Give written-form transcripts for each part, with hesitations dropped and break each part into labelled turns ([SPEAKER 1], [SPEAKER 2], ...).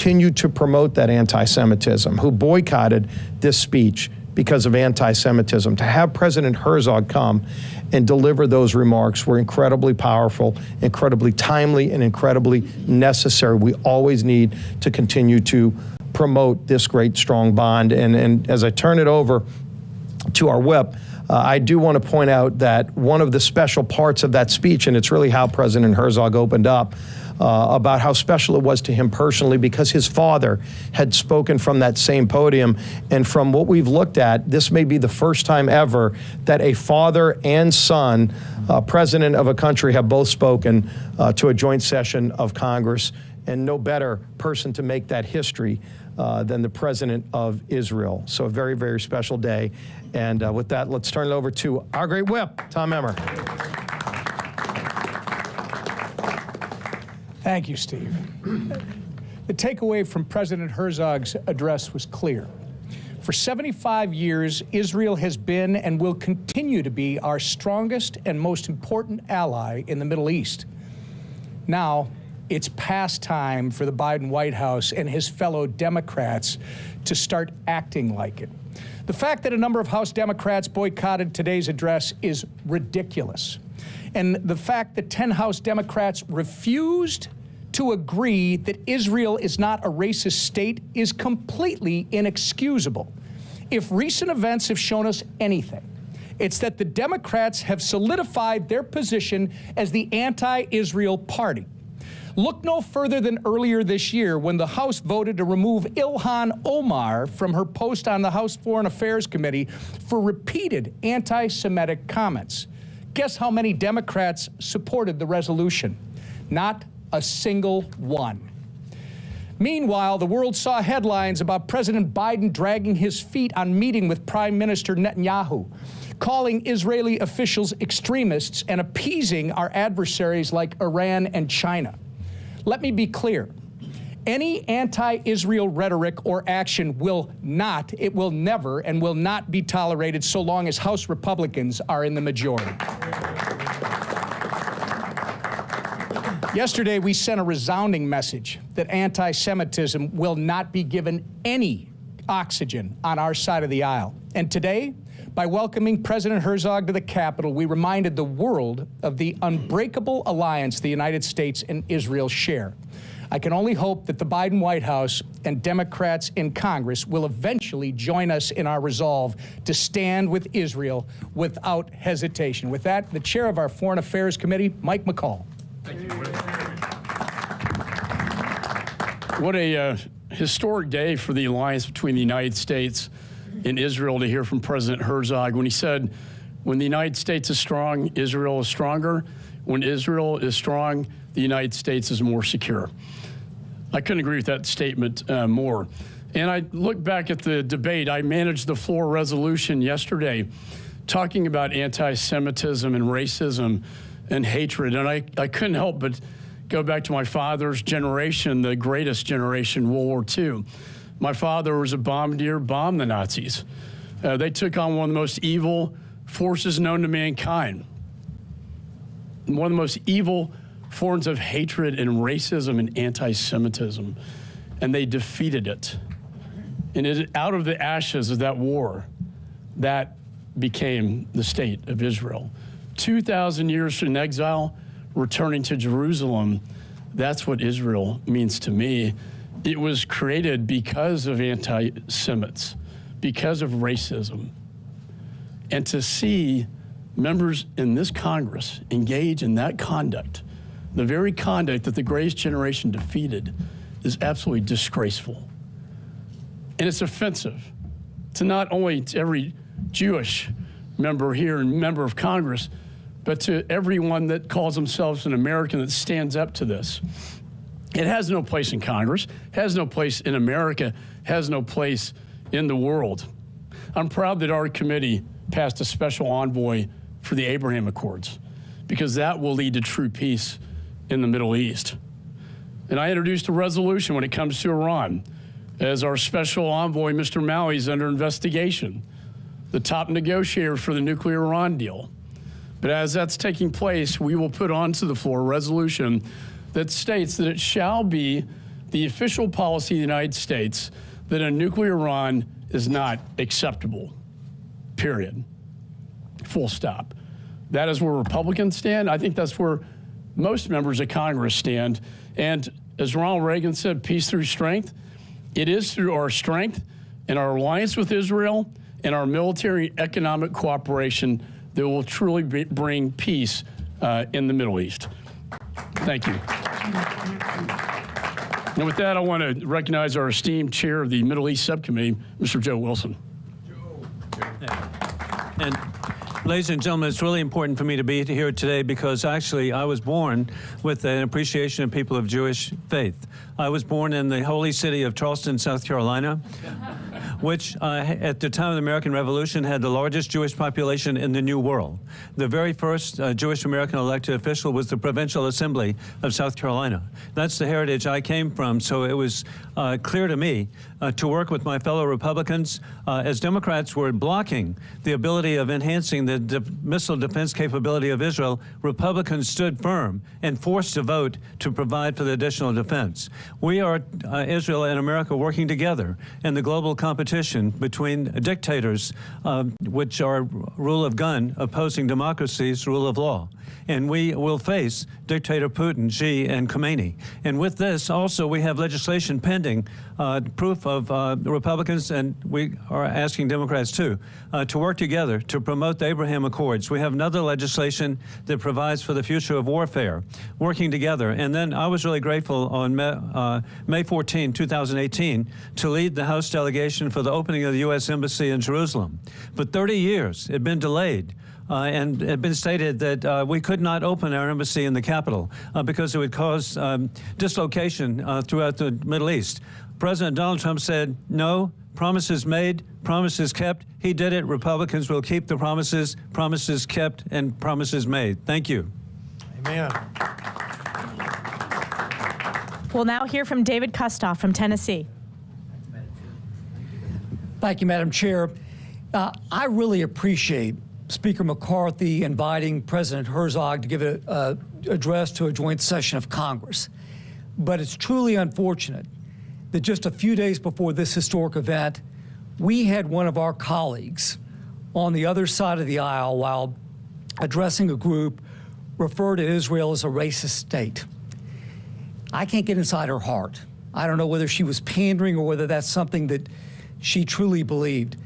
[SPEAKER 1] continue to promote that anti-Semitism, who boycotted this speech because of anti-Semitism. To have President Herzog come and deliver those remarks were incredibly powerful, incredibly timely, and incredibly necessary. We always need to continue to promote this great, strong bond. And as I turn it over to our whip, I do want to point out that one of the special parts of that speech, and it's really how President Herzog opened up, about how special it was to him personally, because his father had spoken from that same podium. And from what we've looked at, this may be the first time ever that a father and son, president of a country, have both spoken to a joint session of Congress. And no better person to make that history than the president of Israel. So a very, very special day. And with that, let's turn it over to our great whip, Tom Emmer.
[SPEAKER 2] Thank you, Steve. The takeaway from President Herzog's address was clear. For 75 years, Israel has been and will continue to be our strongest and most important ally in the Middle East. Now, it's past time for the Biden White House and his fellow Democrats to start acting like it. The fact that a number of House Democrats boycotted today's address is ridiculous. And the fact that 10 House Democrats refused to agree that Israel is not a racist state is completely inexcusable. If recent events have shown us anything, it's that the Democrats have solidified their position as the anti-Israel party. Look no further than earlier this year when the House voted to remove Ilhan Omar from her post on the House Foreign Affairs Committee for repeated anti-Semitic comments. Guess how many Democrats supported the resolution? Not a single one. Meanwhile, the world saw headlines about President Biden dragging his feet on meeting with Prime Minister Netanyahu, calling Israeli officials extremists and appeasing our adversaries like Iran and China. Let me be clear. Any anti-Israel rhetoric or action will never and will not be tolerated so long as House Republicans are in the majority. Yesterday, we sent a resounding message that anti-Semitism will not be given any oxygen on our side of the aisle. And today, by welcoming President Herzog to the Capitol, we reminded the world of the unbreakable alliance the United States and Israel share. I can only hope that the Biden White House and Democrats in Congress will eventually join us in our resolve to stand with Israel without hesitation. With that, the chair of our Foreign Affairs Committee, Mike McCall.
[SPEAKER 3] Thank you. What a historic day for the alliance between the United States and Israel to hear from President Herzog when he said, when the United States is strong, Israel is stronger. When Israel is strong, the United States is more secure. I couldn't agree with that statement more. And I look back at the debate. I managed the floor resolution yesterday talking about anti-Semitism and racism and hatred. And I couldn't help but go back to my father's generation, the greatest generation, World War II. My father was a bombardier, bombed the Nazis. They took on one of the most evil forces known to mankind. One of the most evil forms of hatred and racism and anti-Semitism. And they defeated it. And out of the ashes of that war, that became the state of Israel. 2,000 years in exile, returning to Jerusalem, that's what Israel means to me. It was created because of anti-Semites, because of racism. And to see members in this Congress engage in that conduct, the very conduct that the greatest generation defeated, is absolutely disgraceful. And it's offensive to not only to every Jewish member here and member of Congress, but to everyone that calls themselves an American that stands up to this. It has no place in Congress, has no place in America, has no place in the world. I'm proud that our committee passed a special envoy for the Abraham Accords, because that will lead to true peace in the Middle East. And I introduced a resolution when it comes to Iran. As our special envoy, Mr. Malley, is under investigation, the top negotiator for the nuclear Iran deal. But as that's taking place, we will put onto the floor a resolution that states that it shall be the official policy of the United States that a nuclear Iran is not acceptable, period. Full stop. That is where Republicans stand. I think that's where most members of Congress stand. And as Ronald Reagan said, peace through strength. It is through our strength and our alliance with Israel and our military economic cooperation that will truly bring peace in the Middle East. Thank you. And with that, I want to recognize our esteemed chair of the Middle East Subcommittee, Mr. Joe Wilson.
[SPEAKER 4] And ladies and gentlemen, it's really important for me to be here today because actually I was born with an appreciation of people of Jewish faith. I was born in the holy city of Charleston, South Carolina, which at the time of the American Revolution had the largest Jewish population in the New World. The very first Jewish American elected official was the Provincial Assembly of South Carolina. That's the heritage I came from, so it was clear to me to work with my fellow Republicans as Democrats were blocking the ability of enhancing the missile defense capability of Israel. Republicans stood firm and forced a vote to provide for the additional defense. We are, Israel and America, working together in the global competition between dictators, which are rule of gun, opposing democracy's rule of law. And we will face dictator Putin, Xi, and Khomeini. And with this, also, we have legislation pending, proof of Republicans, and we are asking Democrats, too, to work together to promote the Abraham Accords. We have another legislation that provides for the future of warfare, working together. And then I was really grateful on May 14, 2018, to lead the House delegation for the opening of the U.S. Embassy in Jerusalem. For 30 years, it had been delayed. And it had been stated that we could not open our embassy in the capital because it would cause dislocation throughout the Middle East. President Donald Trump said, no, promises made, promises kept. He did it. Republicans will keep the promises, promises kept, and promises made. Thank you.
[SPEAKER 1] Amen.
[SPEAKER 5] We'll now hear from David Kustoff from Tennessee.
[SPEAKER 6] Thank you, Madam Chair. I really appreciate Speaker McCarthy inviting President Herzog to give an address to a joint session of Congress. But it's truly unfortunate that just a few days before this historic event, we had one of our colleagues on the other side of the aisle while addressing a group refer to Israel as a racist state. I can't get inside her heart. I don't know whether she was pandering or whether that's something that she truly believed.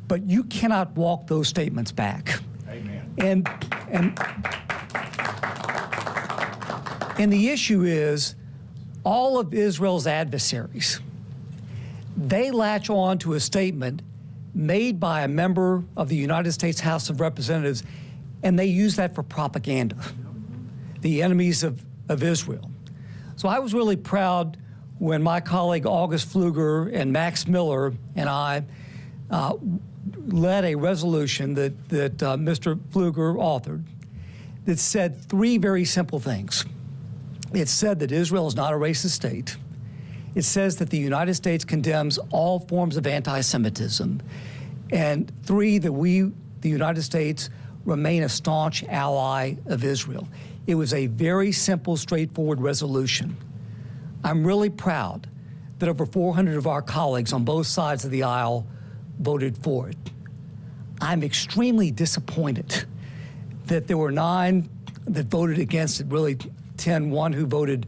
[SPEAKER 6] But you cannot walk those statements back.
[SPEAKER 2] Amen.
[SPEAKER 6] And the issue is, all of Israel's adversaries, they latch on to a statement made by a member of the United States House of Representatives, and they use that for propaganda, the enemies of Israel. So I was really proud when my colleague August Pfluger and Max Miller and I led a resolution that Mr. Pfluger authored that said three very simple things. It said that Israel is not a racist state. It says that the United States condemns all forms of anti-Semitism. And three, that we, the United States, remain a staunch ally of Israel. It was a very simple, straightforward resolution. I'm really proud that over 400 of our colleagues on both sides of the aisle voted for it. I'm extremely disappointed that there were 9 that voted against it, really 10-1 who voted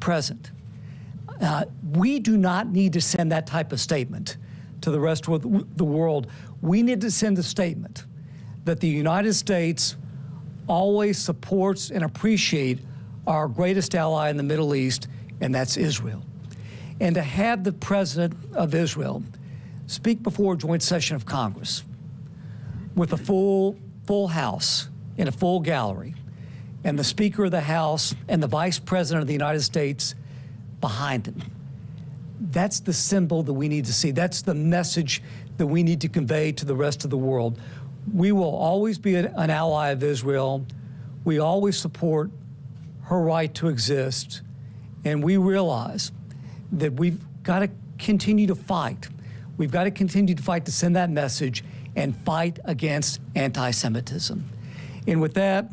[SPEAKER 6] present. We do not need to send that type of statement to the rest of the world. We need to send a statement that the United States always supports and appreciates our greatest ally in the Middle East, and that's Israel. And to have the President of Israel speak before a joint session of Congress with a full House in a full gallery, and the Speaker of the House and the Vice President of the United States behind him. That's the symbol that we need to see. That's the message that we need to convey to the rest of the world. We will always be an ally of Israel. We always support her right to exist. And we realize that we've got to continue to fight. We've got to continue to fight to send that message and fight against anti-Semitism. And with that,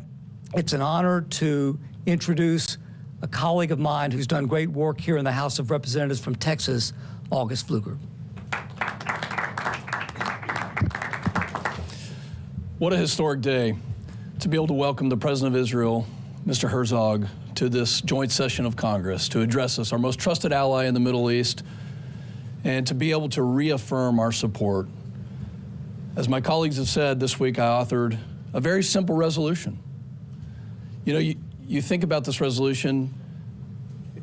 [SPEAKER 6] it's an honor to introduce a colleague of mine who's done great work here in the House of Representatives from Texas, August Pfluger.
[SPEAKER 7] What a historic day to be able to welcome the President of Israel, Mr. Herzog, to this joint session of Congress to address us, our most trusted ally in the Middle East, and to be able to reaffirm our support. As my colleagues have said, this week I authored a very simple resolution. You know, you think about this resolution,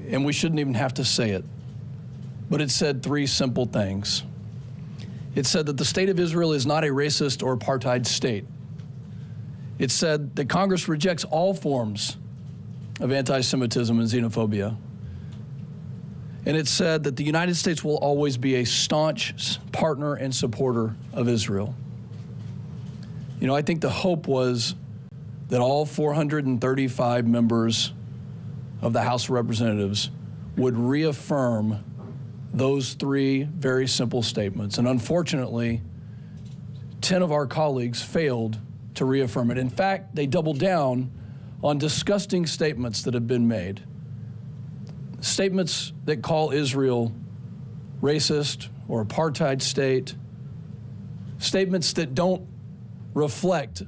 [SPEAKER 7] and we shouldn't even have to say it, but it said three simple things. It said that the state of Israel is not a racist or apartheid state. It said that Congress rejects all forms of anti-Semitism and xenophobia. And it said that the United States will always be a staunch partner and supporter of Israel. You know, I think the hope was that all 435 members of the House of Representatives would reaffirm those three very simple statements. And unfortunately, 10 of our colleagues failed to reaffirm it. In fact, they doubled down on disgusting statements that have been made. Statements that call Israel racist or apartheid state. Statements that don't reflect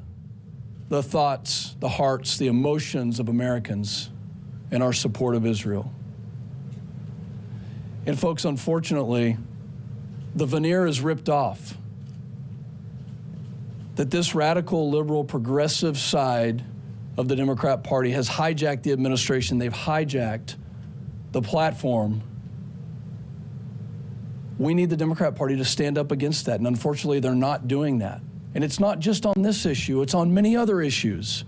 [SPEAKER 7] the thoughts, the hearts, the emotions of Americans in our support of Israel. And folks, unfortunately, the veneer is ripped off. That this radical, liberal, progressive side of the Democrat Party has hijacked the administration. They've hijacked the platform. We need the Democrat Party to stand up against that, and unfortunately, they're not doing that. And it's not just on this issue, it's on many other issues.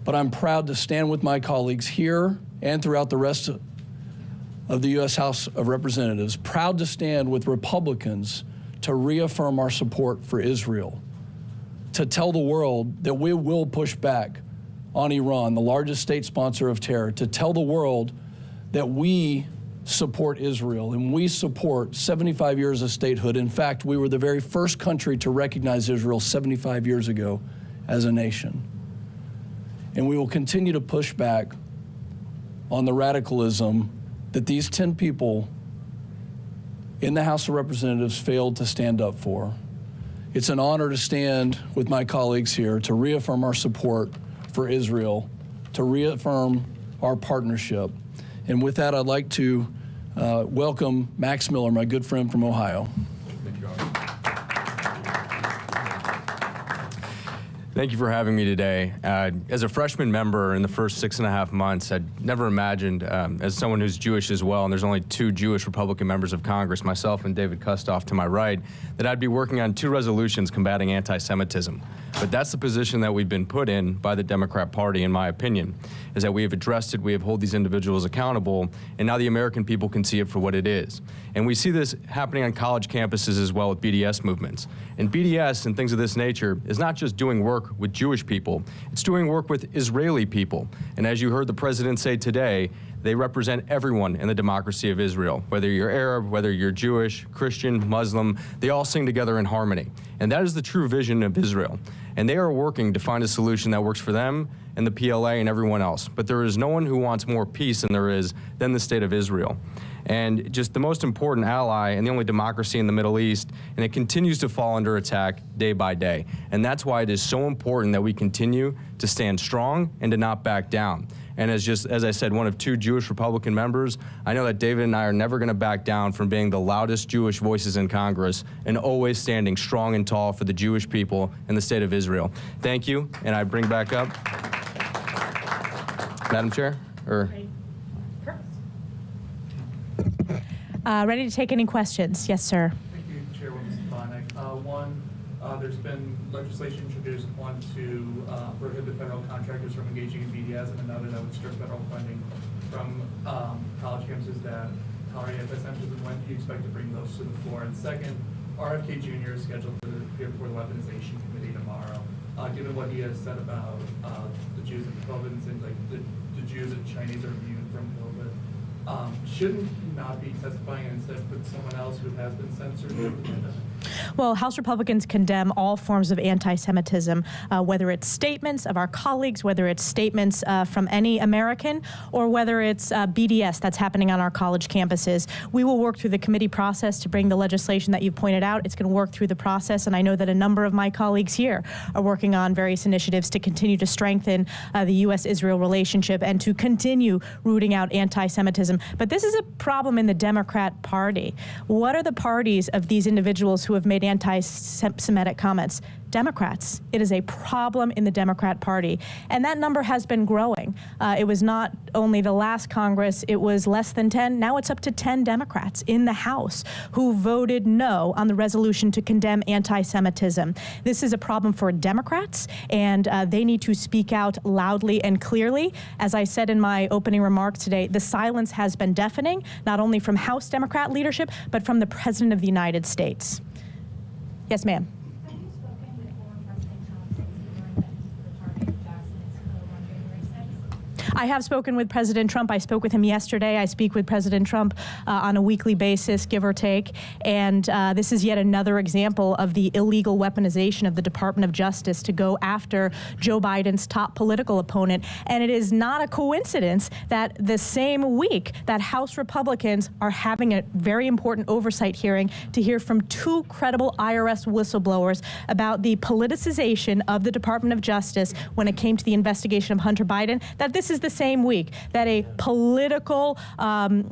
[SPEAKER 7] But I'm proud to stand with my colleagues here and throughout the rest of the U.S. House of Representatives, proud to stand with Republicans to reaffirm our support for Israel, to tell the world that we will push back on Iran, the largest state sponsor of terror, to tell the world that we support Israel and we support 75 years of statehood. In fact, we were the very first country to recognize Israel 75 years ago as a nation. And we will continue to push back on the radicalism that these 10 people in the House of Representatives failed to stand up for. It's an honor to stand with my colleagues here to reaffirm our support for Israel, to reaffirm our partnership. And with that, I'd like to welcome Max Miller, my good friend from Ohio.
[SPEAKER 8] Thank you for having me today. As a freshman member in the first 6.5 months, I'd never imagined, as someone who's Jewish as well, and there's only 2 Jewish Republican members of Congress, myself and David Kustoff to my right, that I'd be working on 2 resolutions combating anti-Semitism. But that's the position that we've been put in by the Democrat Party, in my opinion, is that we have addressed it, we have held these individuals accountable, and now the American people can see it for what it is. And we see this happening on college campuses as well with BDS movements. And BDS and things of this nature is not just doing work with Jewish people, it's doing work with Israeli people. And as you heard the president say today, they represent everyone in the democracy of Israel. Whether you're Arab, whether you're Jewish, Christian, Muslim, they all sing together in harmony. And that is the true vision of Israel. And they are working to find a solution that works for them and the PLA and everyone else. But there is no one who wants more peace than the state of Israel. And just the most important ally and the only democracy in the Middle East, and it continues to fall under attack day by day. And that's why it is so important that we continue to stand strong and to not back down. And as I said, one of 2 Jewish Republican members, I know that David and I are never going to back down from being the loudest Jewish voices in Congress and always standing strong and tall for the Jewish people and the state of Israel. Thank you, and I bring back up Madam Chair?
[SPEAKER 5] Ready to take any questions? Yes, sir.
[SPEAKER 9] Thank you, Chairwoman Stefanik. One, there's been legislation introduced, one to prohibit federal contractors from engaging in BDS, and another that would strip federal funding from college campuses that tolerate anti-Semitism. When do you expect to bring those to the floor? And second, RFK Jr. is scheduled to appear before the Weaponization Committee tomorrow. Given what he has said about the Jews and COVID, and things like the Jews and Chinese are immune from COVID, shouldn't not be testifying and instead put someone else who has been censored during the pandemic?
[SPEAKER 5] Well, House Republicans condemn all forms of anti-Semitism, whether it's statements of our colleagues, whether it's statements from any American, or whether it's BDS that's happening on our college campuses. We will work through the committee process to bring the legislation that you pointed out. It's going to work through the process, and I know that a number of my colleagues here are working on various initiatives to continue to strengthen the U.S.-Israel relationship and to continue rooting out anti-Semitism. But this is a problem in the Democrat Party. What are the parties of these individuals who have made anti-Semitic comments? Democrats. It is a problem in the Democrat Party. And that number has been growing. It was not only the last Congress, it was less than 10. Now it's up to 10 Democrats in the House who voted no on the resolution to condemn anti-Semitism. This is a problem for Democrats, and they need to speak out loudly and clearly. As I said in my opening remarks today, the silence has been deafening, not only from House Democrat leadership, but from the President of the United States. Yes, ma'am. I have spoken with President Trump. I spoke with him yesterday. I speak with President Trump on a weekly basis, give or take. And this is yet another example of the illegal weaponization of the Department of Justice to go after Joe Biden's top political opponent. And it is not a coincidence that the same week that House Republicans are having a very important oversight hearing to hear from two credible IRS whistleblowers about the politicization of the Department of Justice when it came to the investigation of Hunter Biden, that this is the same week that a political arm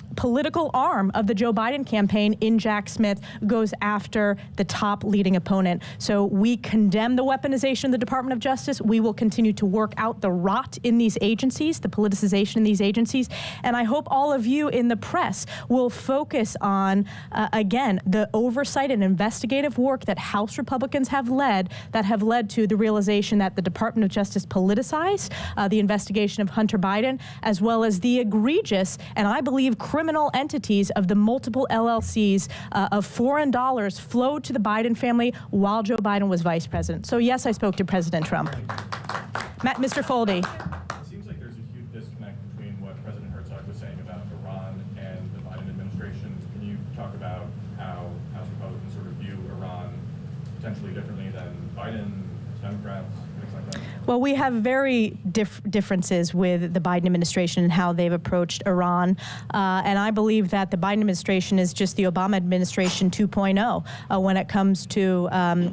[SPEAKER 5] of the Joe Biden campaign in Jack Smith goes after the top leading opponent. So we condemn the weaponization of the Department of Justice. We will continue to work out the rot in these agencies, the politicization in these agencies. And I hope all of you in the press will focus on, again, the oversight and investigative work that House Republicans have led that have led to the realization that the Department of Justice politicized the investigation of Hunter Biden, as well as the egregious and I believe criminal entities of the multiple LLCs of foreign dollars flowed to the Biden family while Joe Biden was vice president. So yes, I spoke to President Trump. Mr. Foldy.
[SPEAKER 10] It seems like there's a huge disconnect between what President Herzog was saying about Iran and the Biden administration. Can you talk about how House Republicans sort of view Iran potentially differently than Biden, Democrats, things like that?
[SPEAKER 5] Well, we have very differences with the Biden administration and how they've approached Iran. And I believe that the Biden administration is just the Obama administration 2.0 when it comes to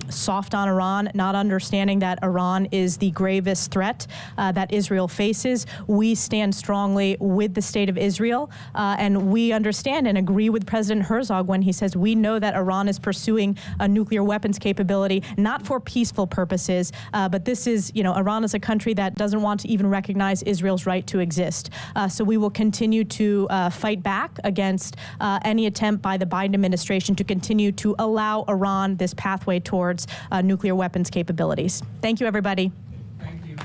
[SPEAKER 5] soft on Iran, not understanding that Iran is the gravest threat that Israel faces. We stand strongly with the state of Israel. And we understand and agree with President Herzog when he says we know that Iran is pursuing a nuclear weapons capability, not for peaceful purposes, but this is, Iran is a country that doesn't want to even recognize Israel's right to exist. So we will continue to fight back against any attempt by the Biden administration to continue to allow Iran this pathway towards nuclear weapons capabilities. Thank you, everybody.
[SPEAKER 9] Thank you.